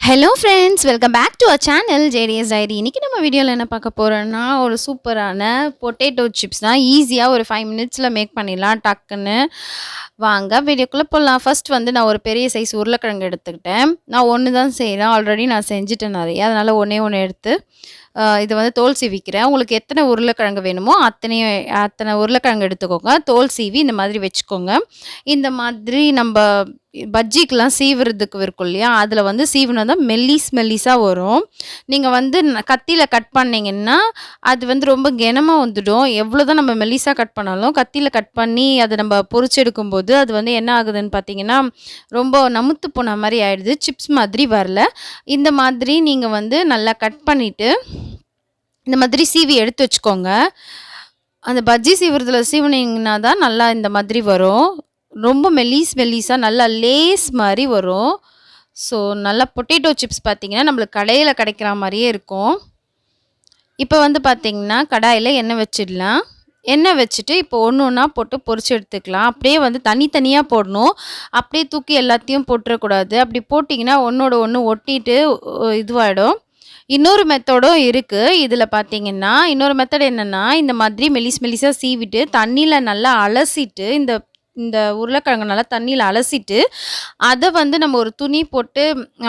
Hello friends, welcome back to our channel JDS diary. இன்றைக்கி நம்ம வீடியோவில் என்ன பார்க்க போகிறோன்னா, ஒரு சூப்பரான பொட்டேட்டோ சிப்ஸ் தான். ஈஸியாக ஒரு 5 மினிட்ஸில் மேக் பண்ணிடலாம் டக்குன்னு. வாங்க வீடியோக்குள்ளே போகலாம். ஃபர்ஸ்ட் வந்து நான் ஒரு பெரிய சைஸ் உருளைக்கிழங்கு எடுத்துக்கிட்டேன். நான் ஒன்று தான் செய்கிறேன், ஆல்ரெடி நான் செஞ்சுட்டேன் நிறைய, அதனால் ஒன்று எடுத்து இது வந்து தோல் சீவிக்கிறேன். உங்களுக்கு எத்தனை உருளைக்கிழங்கு வேணுமோ அத்தனை உருளைக்கிழங்கு எடுத்துக்கோங்க. தோல் சீவி இந்த மாதிரி வச்சுக்கோங்க. இந்த மாதிரி நம்ம பஜ்ஜிக்கெலாம் சீவுறதுக்கு இருக்கும் இல்லையா, அதில் வந்து சீவுனா தான் மெல்லிஸாக வரும். நீங்கள் வந்து கத்தியில் கட் பண்ணிங்கன்னா அது வந்து ரொம்ப கனமாக வந்துடும். எவ்வளோ தான் நம்ம மெல்லிஸாக கட் பண்ணாலும் கத்தியில் கட் பண்ணி அதை நம்ம பொரிச்சு எடுக்கும்போது அது வந்து என்ன ஆகுதுன்னு பார்த்தீங்கன்னா, ரொம்ப நமுத்து போன மாதிரி ஆயிடுது, சிப்ஸ் மாதிரி வரல. இந்த மாதிரி நீங்கள் வந்து நல்லா கட் பண்ணிவிட்டு இந்த மாதிரி சீவி எடுத்து வச்சுக்கோங்க. அந்த பஜ்ஜி சீவுறதுல சீவுனீங்கன்னா தான் நல்லா இந்த மாதிரி வரும். ரொம்ப மெல்லிஸாக நல்லா லேஸ் மாதிரி வரும். ஸோ நல்லா பொட்டேட்டோ சிப்ஸ் பார்த்திங்கன்னா நம்மளுக்கு கடையில் கிடைக்கிற மாதிரியே இருக்கும். இப்போ வந்து பார்த்திங்கன்னா கடாயில் எண்ணெய் வச்சிடலாம். எண்ணெய் வச்சுட்டு இப்போ ஒன்று ஒன்றா போட்டு பொரிச்சு எடுத்துக்கலாம். அப்படியே வந்து தனித்தனியாக போடணும். அப்படியே தூக்கி எல்லாத்தையும் போட்டுறக்கூடாது. அப்படி போட்டிங்கன்னா ஒன்றோட ஒன்று ஒட்டிட்டு இதுவாகிடும். இன்னொரு மெத்தடும் இருக்குது. இதில் பார்த்தீங்கன்னா இன்னொரு மெத்தட் என்னென்னா, இந்த மாதிரி மெல்லிஸாக சீவிட்டு தண்ணியில் நல்லா அலசிட்டு இந்த உருளைக்கிழங்கு நல்லா தண்ணியில் அலசிட்டு அதை வந்து நம்ம ஒரு துணி போட்டு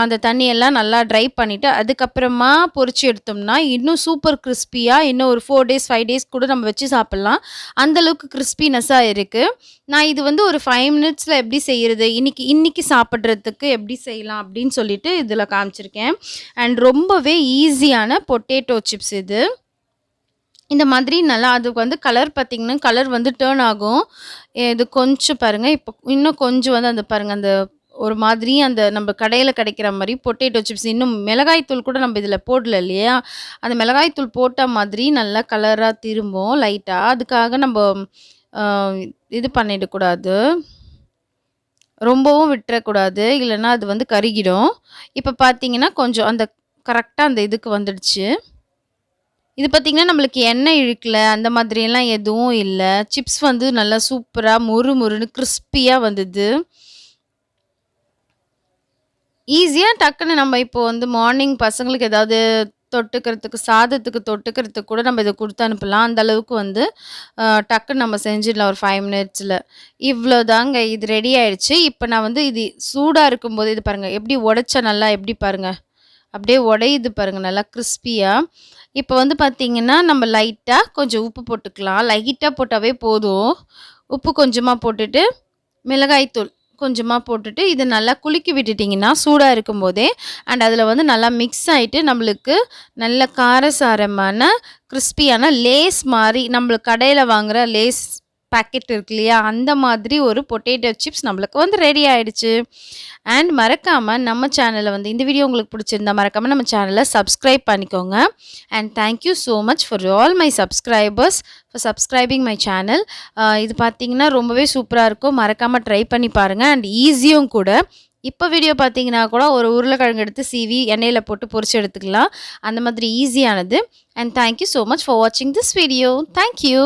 அந்த தண்ணியெல்லாம் நல்லா ட்ரை பண்ணிவிட்டு அதுக்கப்புறமா பொரிச்சு எடுத்தோம்னா இன்னும் சூப்பர் கிறிஸ்பியாக இன்னும் ஒரு 4 டேஸ் 5 டேஸ் கூட நம்ம வச்சு சாப்பிட்லாம். அந்தளவுக்கு கிறிஸ்பினஸ்ஸாக இருக்குது. நான் இது வந்து ஒரு 5 மினிட்ஸில் எப்படி செய்கிறது, இன்றைக்கி சாப்பிட்றதுக்கு எப்படி செய்யலாம் அப்படின்னு சொல்லிட்டு இதில் காமிச்சிருக்கேன். அண்ட் ரொம்பவே ஈஸியான பொட்டேட்டோ சிப்ஸ் இது. இந்த மாதிரி நல்லா அதுக்கு வந்து கலர் பார்த்திங்கன்னா கலர் வந்து டேர்ன் ஆகும். இது கொஞ்சம் பாருங்கள், இப்போ இன்னும் கொஞ்சம் வந்து அந்த பாருங்கள், அந்த ஒரு மாதிரி அந்த நம்ம கடையில் கிடைக்கிற மாதிரி பொட்டேட்டோ சிப்ஸ், இன்னும் மிளகாய் தூள் கூட நம்ம இதில் போடல இல்லையா, அந்த மிளகாய் தூள் போட்ட மாதிரி நல்லா கலராக திரும்பும் லைட்டாக. அதுக்காக நம்ம இது பண்ணிடக்கூடாது, ரொம்பவும் விட்டுறக்கூடாது, இல்லைன்னா அது வந்து கருகிடும். இப்போ பார்த்தீங்கன்னா கொஞ்சம் அந்த கரெக்டாக அந்த இதுக்கு வந்துடுச்சு. இது பார்த்திங்கன்னா நம்மளுக்கு எண்ணெய் இழுக்கல, அந்த மாதிரியெல்லாம் எதுவும் இல்லை. சிப்ஸ் வந்து நல்லா சூப்பராக மொறுன்னு கிறிஸ்பியாக வந்தது. ஈஸியாக டக்குன்னு நம்ம இப்போது வந்து மார்னிங் பசங்களுக்கு ஏதாவது தொட்டுக்கிறதுக்கு, சாதத்துக்கு தொட்டுக்கிறதுக்கு கூட நம்ம இதை கொடுத்து அனுப்பலாம். அந்தளவுக்கு வந்து டக்குன்னு நம்ம செஞ்சிடலாம் ஒரு 5 மினிட்ஸில். இவ்வளோதாங்க, இது ரெடி ஆயிடுச்சு. இப்போ நான் வந்து இது சூடாக இருக்கும்போது இது பாருங்கள் எப்படி உடைச்சா நல்லா எப்படி பாருங்கள், அப்படியே உடையுது பாருங்கள் நல்லா கிறிஸ்பியாக. இப்போ வந்து பார்த்திங்கன்னா நம்ம லைட்டாக கொஞ்சம் உப்பு போட்டுக்கலாம். லைட்டாக போட்டாவே போதும். உப்பு கொஞ்சமாக போட்டுட்டு மிளகாய்த்தூள் கொஞ்சமாக போட்டுட்டு இதை நல்லா குலுக்கி விட்டுட்டிங்கன்னா சூடாக இருக்கும்போதே, அண்ட் அதில் வந்து நல்லா மிக்ஸ் ஆகிட்டு நம்மளுக்கு நல்ல காரசாரமான கிறிஸ்பியான லேஸ் மாதிரி, நம்மளுக்கு கடையில் வாங்குகிற லேஸ் பேக்கெட் இருக்கு இல்லையா, அந்த மாதிரி ஒரு பொட்டேட்டோ சிப்ஸ் நம்மளுக்கு வந்து ரெடி ஆகிடுச்சு. அண்ட் மறக்காமல் நம்ம சேனலை வந்து இந்த வீடியோ உங்களுக்கு பிடிச்சிருந்தா மறக்காமல் நம்ம சேனலை சப்ஸ்கிரைப் பண்ணிக்கோங்க. And thank you so much for all my subscribers for subscribing my channel. இது பார்த்திங்கன்னா ரொம்பவே சூப்பராக இருக்கும், மறக்காமல் ட்ரை பண்ணி பாருங்கள். அண்ட் ஈஸியும் கூட. இப்போ வீடியோ பார்த்தீங்கன்னா கூட ஒரு உருளைக்கிழங்கு எடுத்து சீவி எண்ணெயில் போட்டு பொரிச்சு எடுத்துக்கலாம். அந்த மாதிரி ஈஸியானது. And thank you so much for வாட்சிங் திஸ் வீடியோ. தேங்க்யூ.